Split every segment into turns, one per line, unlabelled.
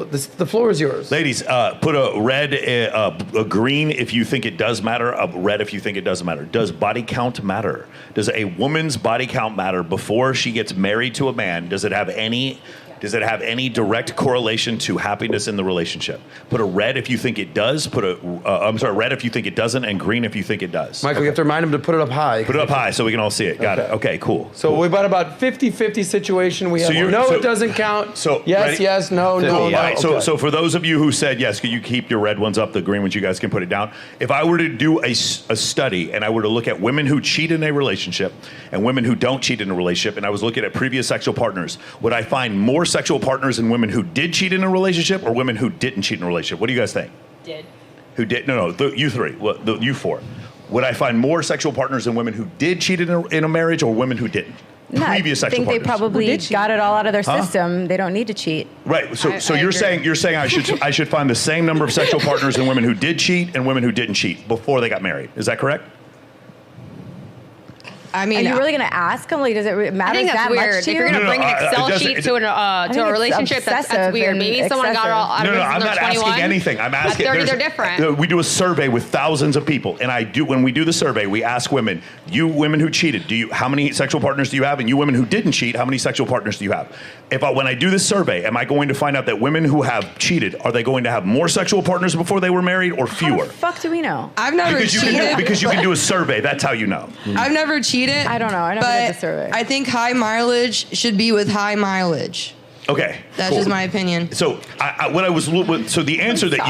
The floor is yours.
Ladies, put a red, a green if you think it does matter, a red if you think it doesn't matter. Does body count matter? Does a woman's body count matter before she gets married to a man? Does it have any direct correlation to happiness in the relationship? Put a red if you think it does. Red if you think it doesn't, and green if you think it does.
Michael, you have to remind him to put it up high.
Put it up high so we can all see it. Got it. Okay, cool.
So we've got about 50-50 situation. We have it doesn't count.
So
yes, yes, no, no.
Cool.
No.
All right, so for those of you who said yes, can you keep your red ones up? The green ones, you guys can put it down. If I were to do a study and I were to look at women who cheat in a relationship and women who don't cheat in a relationship, and I was looking at previous sexual partners, would I find more sexual partners in women who did cheat in a relationship or women who didn't cheat in a relationship? What do you guys think?
Did.
Who did? No, you three. You four. Would I find more sexual partners in women who did cheat in a marriage or women who didn't?
No, I think they probably got it all out of their system. They don't need to cheat.
Right. So you're saying I should find the same number of sexual partners in women who did cheat and women who didn't cheat before they got married. Is that correct?
I mean, are you really going to ask them? Like, does it matter?
I think that's weird. If you're going to bring an Excel sheet to a relationship, that's weird. Maybe someone got it all out of it.
No, I'm not asking anything. I'm asking.
At 30, they're different.
We do a survey with thousands of people, and when we do the survey, we ask women, you women who cheated, how many sexual partners do you have? And you women who didn't cheat, how many sexual partners do you have? When I do this survey, am I going to find out that women who have cheated, are they going to have more sexual partners before they were married or fewer?
How the fuck do we know?
I've never cheated.
Because you can do a survey. That's how you know.
I've never cheated.
I don't know. I never did the survey.
I think high mileage should be with high mileage.
Okay,
that's just my opinion.
So the answer that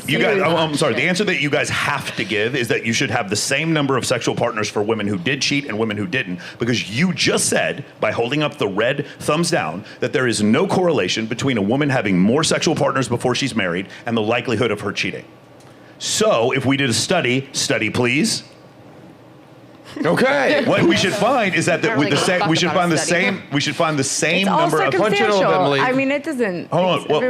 the answer that you guys have to give is that you should have the same number of sexual partners for women who did cheat and women who didn't, because you just said, by holding up the red thumbs down, that there is no correlation between a woman having more sexual partners before she's married and the likelihood of her cheating. So if we did a study please.
Okay.
What we should find is that we should find the same number of
I mean, it doesn't.
Hold on.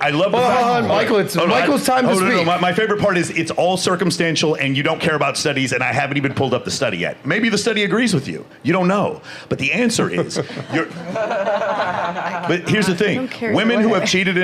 I love the fact.
Michael. It's Michael's time to speak.
No. My favorite part is it's all circumstantial, and you don't care about studies, and I haven't even pulled up the study yet. Maybe the study agrees with you. You don't know. But the answer is, but here's the thing: women who have cheated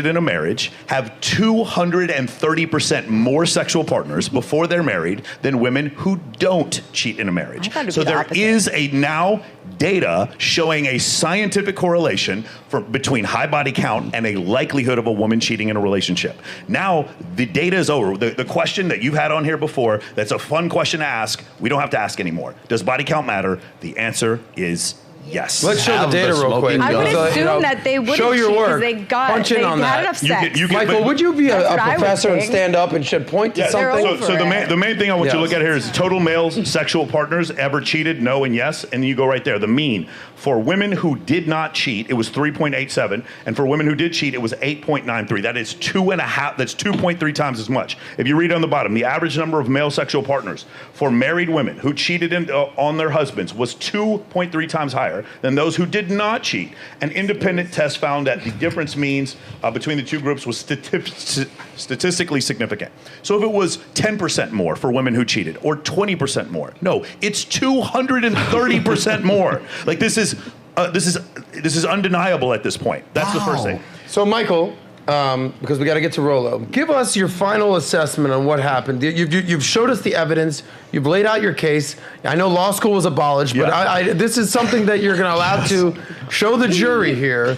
in a marriage have 230% more sexual partners before they're married than women who don't cheat in a marriage. So there is now data showing a scientific correlation between high body count and a likelihood of a woman cheating in a relationship. Now the data is over. The question that you've had on here before, that's a fun question to ask, we don't have to ask anymore. Does body count matter? The answer is yes.
Let's show the data real quick.
I would assume that they wouldn't
show your work.
They had enough sex.
Michael, would you be a professor and stand up and should point to something?
So the main thing I want you to look at here is total male sexual partners ever cheated, no and yes, and you go right there. The mean for women who did not cheat, it was 3.87, and for women who did cheat, it was 8.93. That is 2.5. That's 2.3 times as much. If you read on the bottom, the average number of male sexual partners for married women who cheated on their husbands was 2.3 times higher than those who did not cheat. An independent test found that the difference means between the two groups was statistically significant. So if it was 10% more for women who cheated or 20% more, no, it's 230% more. Like this is undeniable at this point. That's the first thing.
So Michael, because we got to get to Rolo, give us your final assessment on what happened. You've showed us the evidence. You've laid out your case. I know law school was abolished, but this is something that you're going to allow to show the jury here.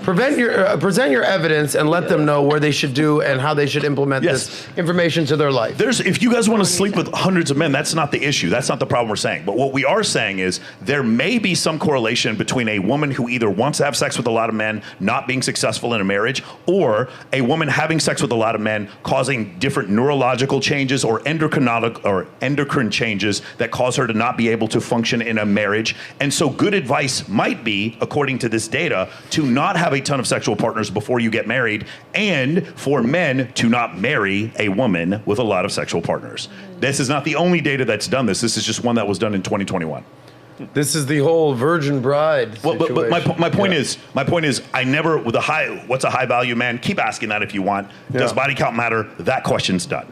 Present your evidence and let them know where they should do and how they should implement this information to their life.
If you guys want to sleep with hundreds of men, that's not the issue. That's not the problem we're saying. But what we are saying is there may be some correlation between a woman who either wants to have sex with a lot of men, not being successful in a marriage, or a woman having sex with a lot of men causing different neurological changes or endocrine changes that cause her to not be able to function in a marriage. And so good advice might be, according to this data, to not have a ton of sexual partners before you get married, and for men to not marry a woman with a lot of sexual partners. This is not the only data that's done this. This is just one that was done in 2021.
This is the whole virgin bride situation.
But my point is, I never, what's a high value man? Keep asking that if you want. Does body count matter? That question's done.